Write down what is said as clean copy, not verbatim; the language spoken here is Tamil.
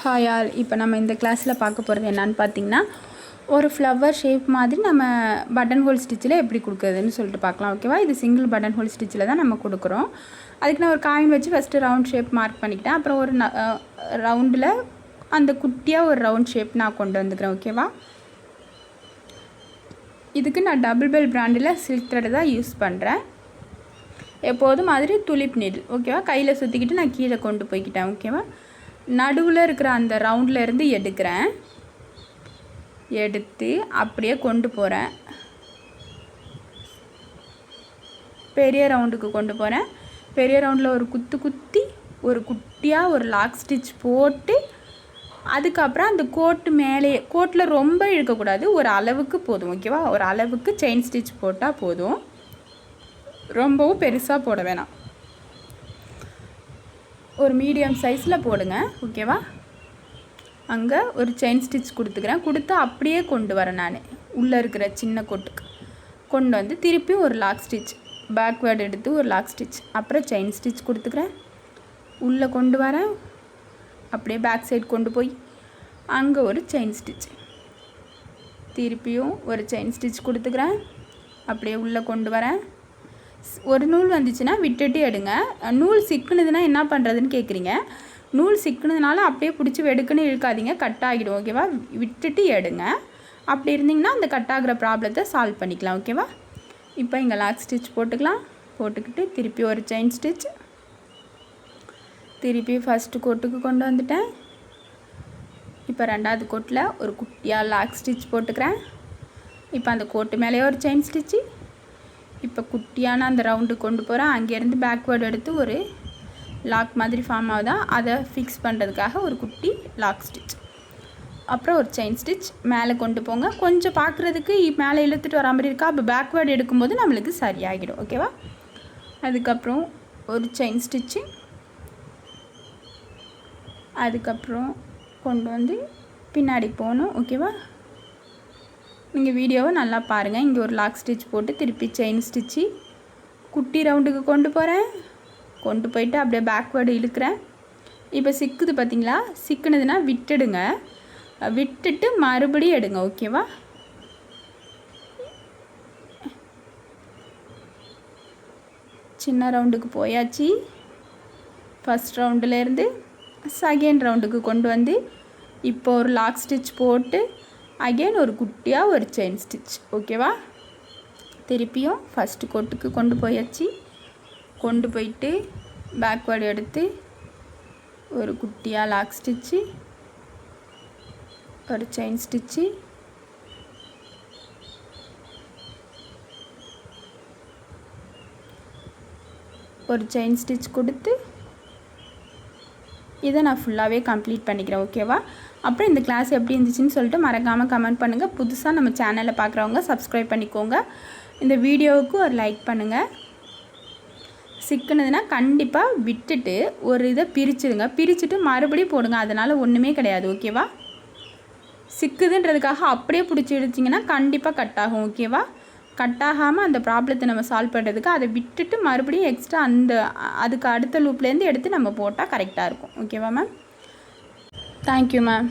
Hi all. இப்போ நம்ம இந்த கிளாஸில் பார்க்க போகிறது என்னன்னு பார்த்தீங்கன்னா, ஒரு ஃப்ளவர் ஷேப் மாதிரி நம்ம பட்டன் ஹோல் ஸ்டிச்சில் எப்படி கொடுக்குறதுன்னு சொல்லிட்டு பார்க்கலாம். ஓகேவா? இது சிங்கிள் பட்டன் ஹோல் ஸ்டிச்சில் தான் நம்ம கொடுக்குறோம். அதுக்கு நான் ஒரு காயின் வச்சு ஃபஸ்ட்டு ரவுண்ட் ஷேப் மார்க் பண்ணிக்கிட்டேன். அப்புறம் ஒரு ரவுண்டில் அந்த குட்டியாக ஒரு ரவுண்ட் ஷேப் நான் கொண்டு வந்துக்கிறேன். ஓகேவா? இதுக்கு நான் டபுள் பெல் பிராண்டில் சில்க் த்ரெட் தான் யூஸ் பண்ணுறேன். எப்போதும் மாதிரி துலிப் நீடில். ஓகேவா? கையில் சுற்றிக்கிட்டு நான் கீழே கொண்டு போய்க்கிட்டேன். ஓகேவா? நடுவில் இருக்கிற அந்த ரவுண்டில் இருந்து எடுக்கிறேன். எடுத்து அப்படியே கொண்டு போகிறேன். பெரிய ரவுண்டுக்கு கொண்டு போகிறேன். பெரிய ரவுண்டில் ஒரு குத்தி ஒரு குட்டியாக ஒரு லாக் ஸ்டிச் போட்டு, அதுக்கப்புறம் அந்த கோட்டு மேலேயே, கோட்டில் ரொம்ப இழுக்கக்கூடாது, ஒரு அளவுக்கு போதும். ஓகேவா? ஒரு அளவுக்கு செயின் ஸ்டிச் போட்டால் போதும், ரொம்பவும் பெருசாக போட வேணாம். ஒரு மீடியம் சைஸில் போடுங்க. ஓகேவா? அங்கே ஒரு செயின் ஸ்டிச் கொடுத்துக்கிறேன். கொடுத்து அப்படியே கொண்டு வரேன். நான் உள்ளே இருக்கிற சின்ன கோட்டுக்கு கொண்டு வந்து திருப்பி ஒரு லாக் ஸ்டிச், பேக்வேர்டு எடுத்து ஒரு லாக் ஸ்டிச், அப்புறம் செயின் ஸ்டிச் கொடுத்துக்கிறேன். உள்ளே கொண்டு வரேன். அப்படியே பேக் சைடு கொண்டு போய் அங்கே ஒரு செயின் ஸ்டிச், திருப்பியும் ஒரு செயின் ஸ்டிச் கொடுத்துக்கிறேன். அப்படியே உள்ளே கொண்டு வரேன். ஒரு நூல் வந்துச்சுன்னா விட்டுட்டு எடுங்க. நூல் சிக்குனதுன்னா என்ன பண்ணுறதுன்னு கேட்குறீங்க. நூல் சிக்குனதுனால அப்படியே பிடிச்சி வெடுக்குன்னு இழுக்காதீங்க, கட் ஆகிடும். ஓகேவா? விட்டுட்டு எடுங்க. அப்படி இருந்திங்கன்னா அந்த கட் ஆகிற ப்ராப்ளத்தை சால்வ் பண்ணிக்கலாம். ஓகேவா? இப்போ இங்கே லாக் ஸ்டிச் போட்டுக்கலாம். போட்டுக்கிட்டு திருப்பி ஒரு செயின் ஸ்டிச், திருப்பி ஃபஸ்ட்டு கோட்டுக்கு கொண்டு வந்துட்டேன். இப்போ ரெண்டாவது கோட்டில் ஒரு குட்டியாக லாக் ஸ்டிச் போட்டுக்கிறேன். இப்போ அந்த கோட்டு மேலேயே ஒரு செயின் ஸ்டிச்சு, இப்போ குட்டியான அந்த ரவுண்டு கொண்டு போகிறேன். அங்கேருந்து பேக்வேர்டு எடுத்து ஒரு லாக் மாதிரி ஃபார்ம் ஆகுதா, அதை ஃபிக்ஸ் பண்ணுறதுக்காக ஒரு குட்டி லாக் ஸ்டிச், அப்புறம் ஒரு செயின் ஸ்டிச் மேலே கொண்டு போங்க. கொஞ்சம் பார்க்குறதுக்கு மேலே இழுத்துட்டு வரா மாதிரி இருக்கா, அப்போ பேக்வேர்டு எடுக்கும்போது நம்மளுக்கு சரியாகிடும். ஓகேவா? அதுக்கப்புறம் ஒரு செயின் ஸ்டிச்சு, அதுக்கப்புறம் கொண்டு வந்து பின்னாடி போகணும். ஓகேவா? நீங்கள் வீடியோவை நல்லா பாருங்கள். இங்கே ஒரு லாக் ஸ்டிச் போட்டு திருப்பி செயின் ஸ்டிச்சு குட்டி ரவுண்டுக்கு கொண்டு போகிறேன். கொண்டு போயிட்டு அப்படியே பேக்வேர்டு இழுக்கிறேன். இப்போ சிக்குது பார்த்தீங்களா? சிக்குனதுன்னா விட்டுடுங்க. விட்டுட்டு மறுபடியும் எடுங்க. ஓகேவா? சின்ன ரவுண்டுக்கு போயாச்சு. ஃபஸ்ட் ரவுண்டுலேருந்து செகண்ட் ரவுண்டுக்கு கொண்டு வந்து இப்போ ஒரு லாக் ஸ்டிச் போட்டு அகெயின் ஒரு குட்டியாக ஒரு செயின் ஸ்டிச். ஓகேவா? திருப்பியும் ஃபஸ்ட்டு கோட்டுக்கு கொண்டு போயாச்சு. கொண்டு போயிட்டு பேக்வேர்டு எடுத்து ஒரு குட்டியாக லாக் ஸ்டிச்சு, ஒரு செயின் ஸ்டிச்சு, ஒரு செயின் ஸ்டிச் கொடுத்து இதை நான் ஃபுல்லாகவே கம்ப்ளீட் பண்ணிக்கிறேன். ஓகேவா? அப்புறம் இந்த கிளாஸ் எப்படி இருந்துச்சுன்னு சொல்லிட்டு மறக்காமல் கமெண்ட் பண்ணுங்கள். புதுசாக நம்ம சேனலில் பார்க்குறவங்க சப்ஸ்கிரைப் பண்ணிக்கோங்க. இந்த வீடியோவுக்கு ஒரு லைக் பண்ணுங்கள். சிக்குனதுன்னா கண்டிப்பாக விட்டுட்டு ஒரு இதை பிரிச்சுடுங்க. பிரிச்சுட்டு மறுபடியும் போடுங்க. அதனால் ஒன்றுமே கிடையாது. ஓகேவா? சிக்குதுன்றதுக்காக அப்படியே பிடிச்சி எடுத்திங்கன்னா கண்டிப்பாக கட் ஆகும். ஓகேவா? கட் ஆகாமல் அந்த ப்ராப்ளத்தை நம்ம சால்வ் பண்ணுறதுக்கு அதை விட்டுட்டு மறுபடியும் எக்ஸ்ட்ரா அதுக்கு அடுத்த லூப்லேருந்து எடுத்து நம்ம போட்டால் கரெக்டாக இருக்கும். ஓகேவா மேம்? Thank you ma'am.